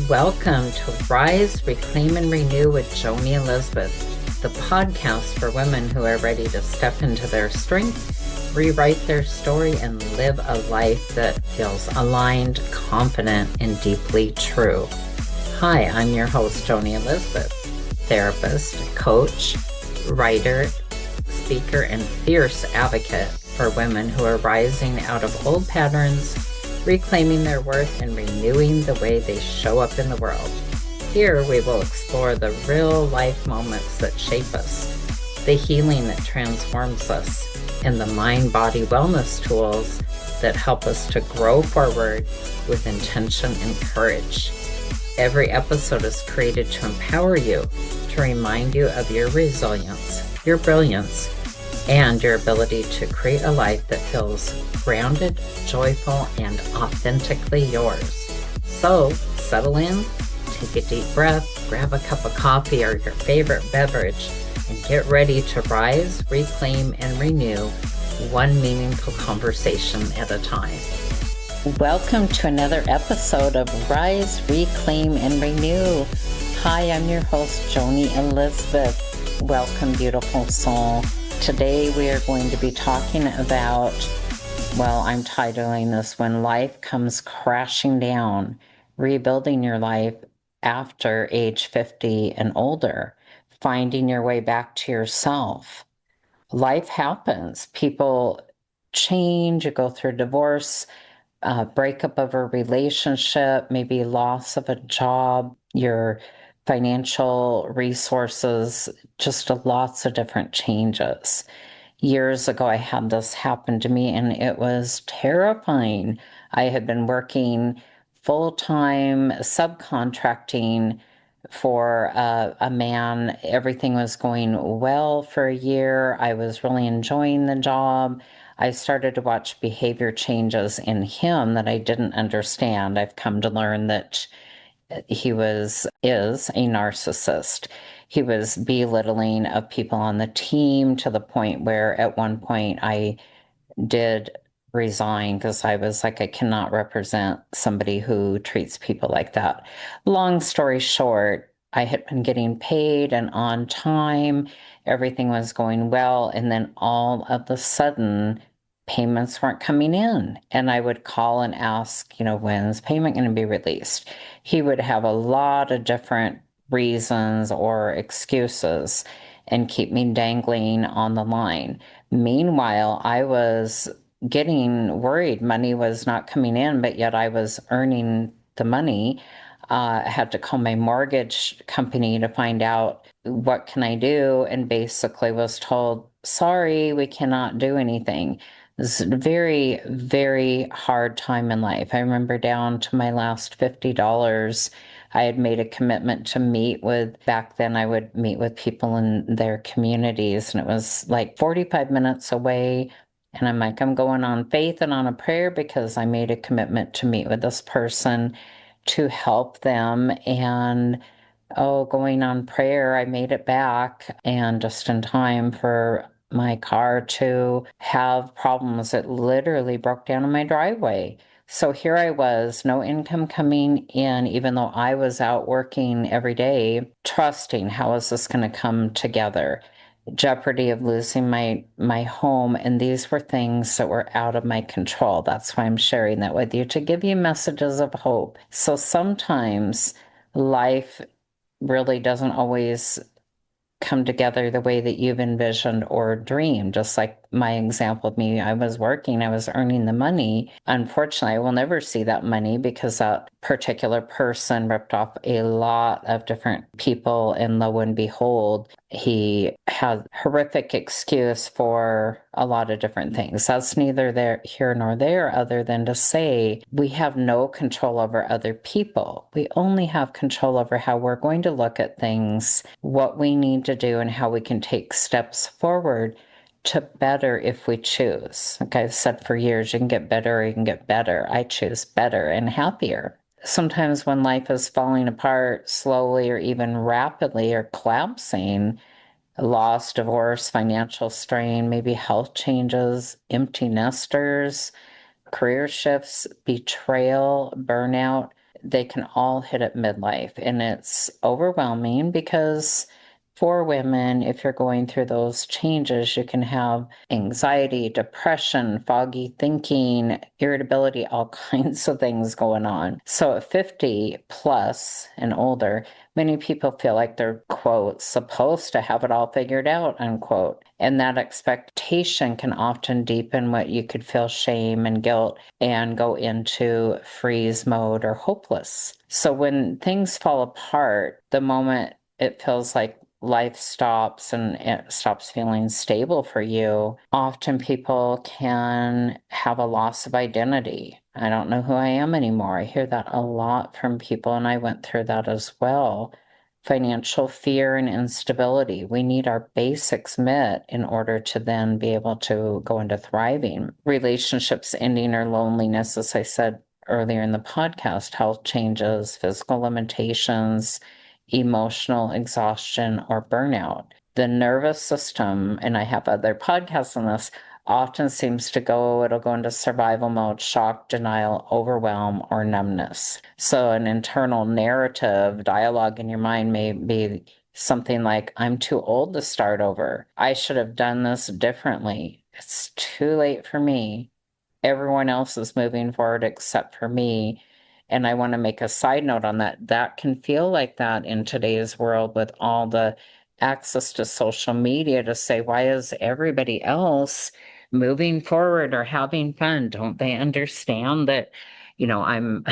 Welcome to Rise, Reclaim, and Renew with Joni Elizabeth, the podcast for women who are ready to step into their strength, rewrite their story, and live a life that feels aligned, confident, and deeply true. Hi, I'm your host, Joni Elizabeth, therapist, coach, writer, speaker, and fierce advocate for women who are rising out of old patterns, reclaiming their worth, and renewing the way they show up in the world. Here we will explore the real life moments that shape us, the healing that transforms us, and the mind-body wellness tools that help us to grow forward with intention and courage. Every episode is created to empower you, to remind you of your resilience, your brilliance, and your ability to create a life that feels grounded, joyful, and authentically yours. So, settle in, take a deep breath, grab a cup of coffee or your favorite beverage, and get ready to rise, reclaim, and renew one meaningful conversation at a time. Welcome to another episode of Rise, Reclaim, and Renew. Hi, I'm your host, Joni Elizabeth. Welcome, beautiful soul. Today we are going to be talking about, I'm titling this When Life Comes Crashing Down, Rebuilding Your Life After Age 50 and Older, Finding Your Way Back to Yourself. Life happens. People change, you go through divorce, breakup of a relationship, maybe loss of a job, your financial resources, just lots of different changes. Years ago, I had this happen to me and it was terrifying. I had been working full-time subcontracting for a man. Everything was going well for a year. I was really enjoying the job. I started to watch behavior changes in him that I didn't understand. I've come to learn that he is a narcissist. He was belittling of people on the team to the point where at one point I did resign because I was like, I cannot represent somebody who treats people like that. Long story short, I had been getting paid and on time. Everything was going well. And then all of a sudden, payments weren't coming in. And I would call and ask, when's payment going to be released? He would have a lot of different reasons or excuses and keep me dangling on the line. Meanwhile, I was getting worried. Money was not coming in, but yet I was earning the money. I had to call my mortgage company to find out what can I do, and basically was told, sorry, we cannot do anything. This is a very, very hard time in life. I remember down to my last $50. I had made a commitment to meet with, back then I would meet with people in their communities, and it was like 45 minutes away. And I'm like, I'm going on faith and on a prayer because I made a commitment to meet with this person to help them. And going on prayer, I made it back and just in time for my car to have problems. It literally broke down in my driveway. So here I was, no income coming in, even though I was out working every day, trusting how is this going to come together? Jeopardy of losing my home, and these were things that were out of my control. That's why I'm sharing that with you, to give you messages of hope. So sometimes life really doesn't always come together the way that you've envisioned or dreamed. Just like my example of me, I was working, I was earning the money. Unfortunately, I will never see that money because that particular person ripped off a lot of different people, and lo and behold, he had horrific excuse for a lot of different things. That's neither there, here nor there, other than to say we have no control over other people. We only have control over how we're going to look at things, what we need to do, and how we can take steps forward to better if we choose. Like I've said for years, you can get better or you can get better. I choose better and happier. Sometimes when life is falling apart slowly or even rapidly or collapsing, loss, divorce, financial strain, maybe health changes, empty nesters, career shifts, betrayal, burnout, they can all hit at midlife. And it's overwhelming because for women, if you're going through those changes, you can have anxiety, depression, foggy thinking, irritability, all kinds of things going on. So at 50 plus and older, many people feel like they're, quote, supposed to have it all figured out, unquote. And that expectation can often deepen what you could feel shame and guilt and go into freeze mode or hopeless. So when things fall apart, the moment it feels like life stops and it stops feeling stable for you, often people can have a loss of identity. I don't know who I am anymore. I hear that a lot from people, and I went through that as well. Financial fear and instability. We need our basics met in order to then be able to go into thriving. Relationships ending or loneliness, as I said earlier in the podcast, health changes, physical limitations, emotional exhaustion, or burnout. The nervous system, and I have other podcasts on this, often seems to it'll go into survival mode, shock, denial, overwhelm, or numbness. So an internal narrative dialogue in your mind may be something like, I'm too old to start over. I should have done this differently. It's too late for me. Everyone else is moving forward except for me. And I want to make a side note on that. That can feel like that in today's world with all the access to social media to say, why is everybody else moving forward or having fun? Don't they understand that, I'm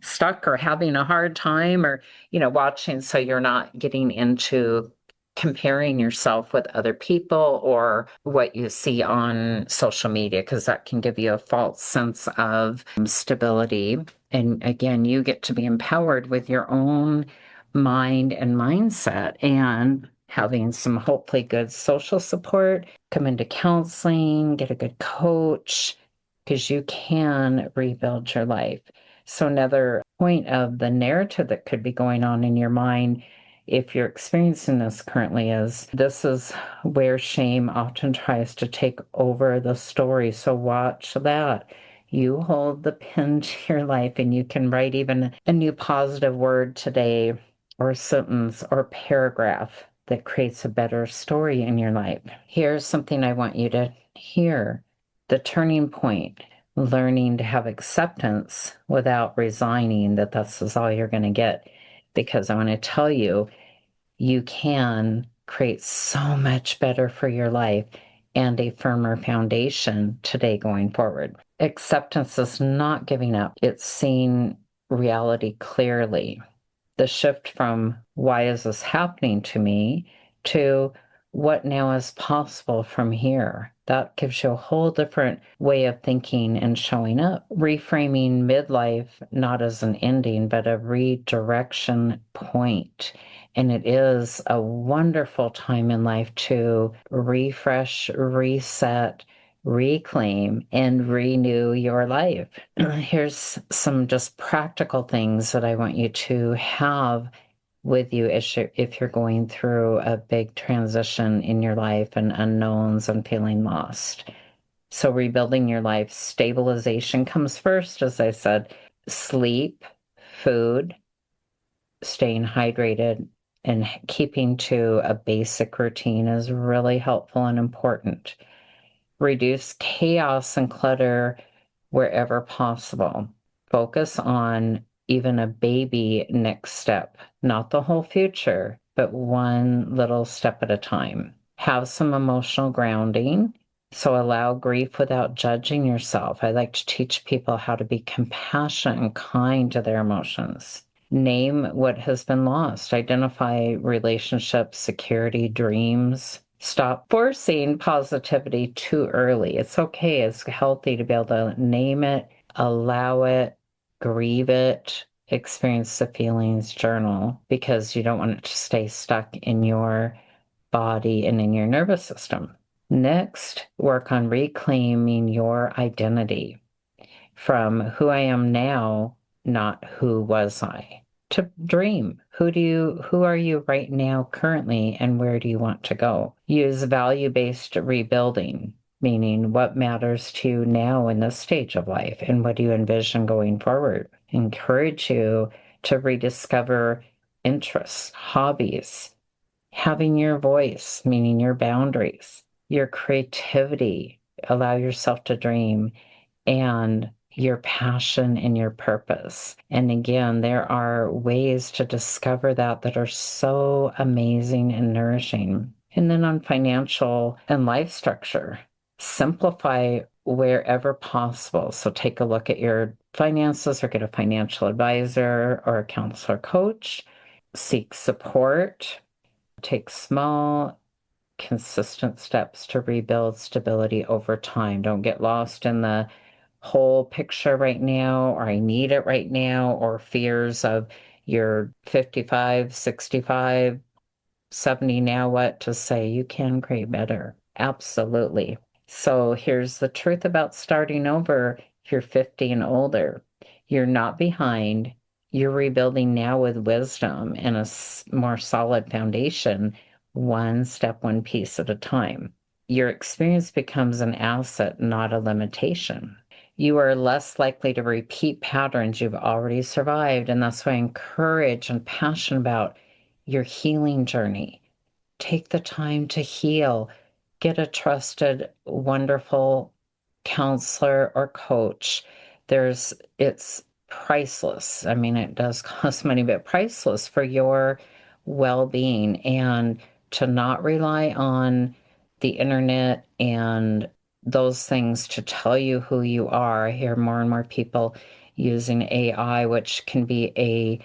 stuck or having a hard time or, watching so you're not getting into comparing yourself with other people or what you see on social media, because that can give you a false sense of stability. And again, you get to be empowered with your own mind and mindset and having some hopefully good social support, come into counseling, get a good coach, because you can rebuild your life. So another point of the narrative that could be going on in your mind, if you're experiencing this currently, is this is where shame often tries to take over the story. So watch that. You hold the pen to your life and you can write even a new positive word today or sentence or paragraph that creates a better story in your life. Here's something I want you to hear. The turning point, learning to have acceptance without resigning that this is all you're going to get. Because I want to tell you, you can create so much better for your life and a firmer foundation today going forward. Acceptance is not giving up. It's seeing reality clearly. The shift from why is this happening to me to what now is possible from here. That gives you a whole different way of thinking and showing up. Reframing midlife not as an ending, but a redirection point. And it is a wonderful time in life to refresh, reset, reclaim, and renew your life. Here's some just practical things that I want you to have with you if you're going through a big transition in your life and unknowns and feeling lost. So rebuilding your life, stabilization comes first, as I said. Sleep, food, staying hydrated, and keeping to a basic routine is really helpful and important. Reduce chaos and clutter wherever possible. Focus on even a baby next step, not the whole future, but one little step at a time. Have some emotional grounding. So allow grief without judging yourself. I like to teach people how to be compassionate and kind to their emotions. Name what has been lost. Identify relationships, security, dreams. Stop forcing positivity too early. It's okay. It's healthy to be able to name it, allow it, grieve it, experience the feelings, journal, because you don't want it to stay stuck in your body and in your nervous system. Next, work on reclaiming your identity from who I am now, not who was I. To dream. Who are you right now currently and where do you want to go? Use value-based rebuilding, meaning what matters to you now in this stage of life and what do you envision going forward? encourage you to rediscover interests, hobbies, having your voice, meaning your boundaries, your creativity, allow yourself to dream, and your passion and your purpose. And again, there are ways to discover that are so amazing and nourishing. And then on financial and life structure, simplify wherever possible. So take a look at your finances or get a financial advisor or a counselor coach. Seek support. Take small, consistent steps to rebuild stability over time. Don't get lost in the whole picture right now, or I need it right now, or fears of you're 55, 65, 70, now what to say. You can create better. Absolutely. So here's the truth about starting over. If you're 50 and older, you're not behind. You're rebuilding now with wisdom and a more solid foundation, one step, one piece at a time. Your experience becomes an asset, not a limitation. You are less likely to repeat patterns you've already survived. And that's why I encourage and passionate about your healing journey. Take the time to heal. Get a trusted, wonderful counselor or coach. It's priceless. I mean, it does cost money, but priceless for your well-being, and to not rely on the internet and those things to tell you who you are. I hear more and more people using AI, which can be a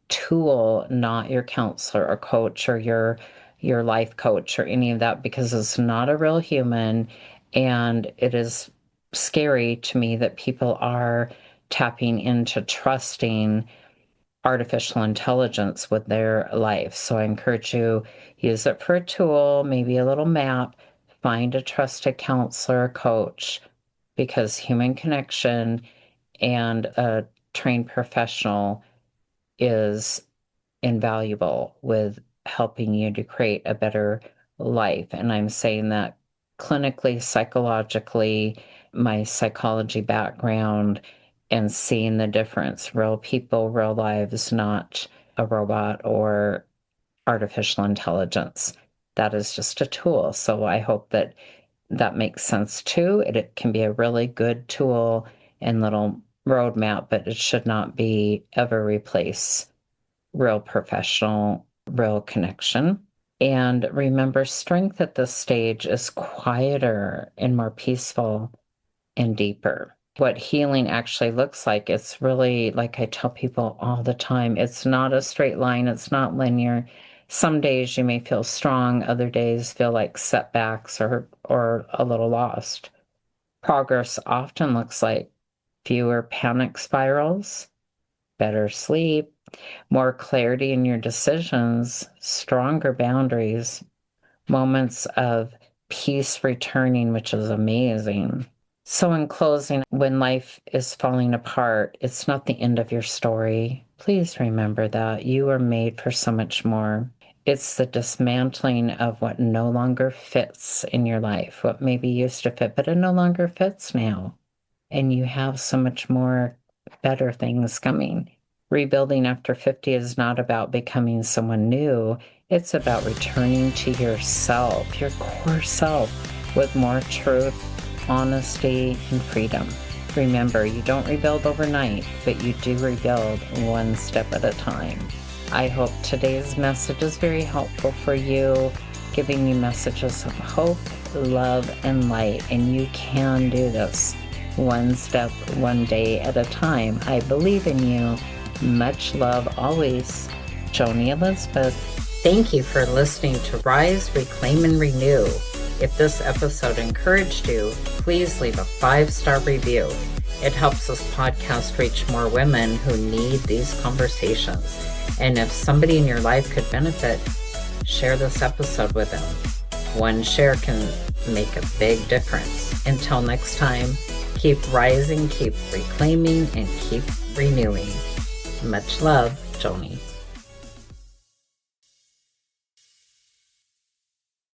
tool, not your counselor or coach or your life coach or any of that, because it's not a real human. And it is scary to me that people are tapping into trusting artificial intelligence with their life. So I encourage you, use it for a tool, maybe a little map, find a trusted counselor or coach, because human connection and a trained professional is invaluable with helping you to create a better life. And I'm saying that clinically, psychologically, my psychology background, and seeing the difference. Real people, real lives, not a robot or artificial intelligence. That is just a tool. So I hope that that makes sense too. It can be a really good tool and little roadmap, but it should not be ever replace real professional, real connection. And remember, strength at this stage is quieter and more peaceful and deeper. What healing actually looks like, it's really, like I tell people all the time, it's not a straight line, it's not linear. Some days you may feel strong, other days feel like setbacks or a little lost. Progress often looks like fewer panic spirals, better sleep, more clarity in your decisions, stronger boundaries, moments of peace returning, which is amazing. So in closing, when life is falling apart, it's not the end of your story. Please remember that you are made for so much more. It's the dismantling of what no longer fits in your life, what maybe used to fit, but it no longer fits now. And you have so much more better things coming. Rebuilding after 50 is not about becoming someone new. It's about returning to yourself, your core self, with more truth, honesty, and freedom. Remember, you don't rebuild overnight, but you do rebuild one step at a time. I hope today's message is very helpful for you, giving you messages of hope, love, and light. And you can do this one step, one day at a time. I believe in you. Much love always. Joni Elizabeth. Thank you for listening to Rise, Reclaim, and Renew. If this episode encouraged you, please leave a 5-star review. It helps this podcast reach more women who need these conversations. And if somebody in your life could benefit, share this episode with them. One share can make a big difference. Until next time, keep rising, keep reclaiming, and keep renewing. Much love, Joni.